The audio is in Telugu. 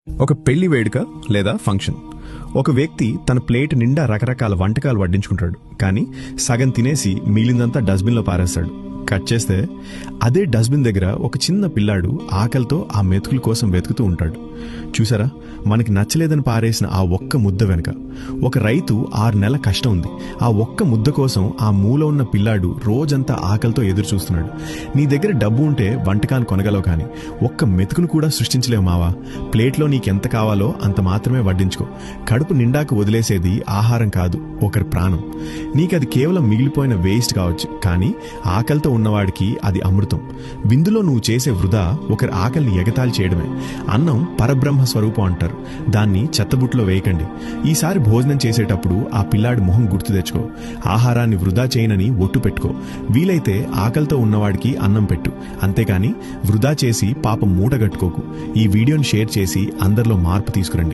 ఒక పెళ్లి వేడుక లేదా ఫంక్షన్. ఒక వ్యక్తి తన ప్లేట్ నిండా రకరకాల వంటకాలు వడ్డించుకుంటాడు, కానీ సగం తినేసి మిగిలిందంతా డస్ట్బిన్లో పారేస్తాడు. కట్ చేస్తే అదే డస్ట్బిన్ దగ్గర ఒక చిన్న పిల్లాడు ఆకలితో ఆ మెతుకుల కోసం వెతుకుతూ ఉంటాడు. చూసారా, మనకి నచ్చలేదని పారేసిన ఆ ఒక్క ముద్ద వెనుక ఒక రైతు 6 నెలల కష్టం ఉంది. ఆ ఒక్క ముద్ద కోసం ఆ మూల ఉన్న పిల్లాడు రోజంతా ఆకలితో ఎదురు చూస్తున్నాడు. నీ దగ్గర డబ్బు ఉంటే వంటకాన్ని కొనగలవు, కానీ ఒక్క మెతుకును కూడా సృష్టించలేవు మావా. ప్లేట్లో నీకెంత కావాలో అంత మాత్రమే వడ్డించుకో. కడుపు నిండాకు వదిలేసేది ఆహారం కాదు, ఒకరి ప్రాణం. నీకది కేవలం మిగిలిపోయిన వేస్ట్ కావచ్చు, కానీ ఆకలితో ఉన్నవాడికి అది అమృతం. విందులో నువ్వు చేసే వృధా ఒకరి ఆకలిని ఎగతాళి చేయడమే. అన్నం పరబ్రహ్మ స్వరూపం అంటారు, దాన్ని చెత్తబుట్లో వేయకండి. ఈసారి భోజనం చేసేటప్పుడు ఆ పిల్లాడి మొహం గుర్తు తెచ్చుకో. ఆహారాన్ని వృధా చేయనని ఒట్టు పెట్టుకో. వీలైతే ఆకలితో ఉన్నవాడికి అన్నం పెట్టు, అంతేకాని వృధా చేసి పాపం మూటగట్టుకోకు. ఈ వీడియోని షేర్ చేసి అందరిలో మార్పు తీసుకురండి.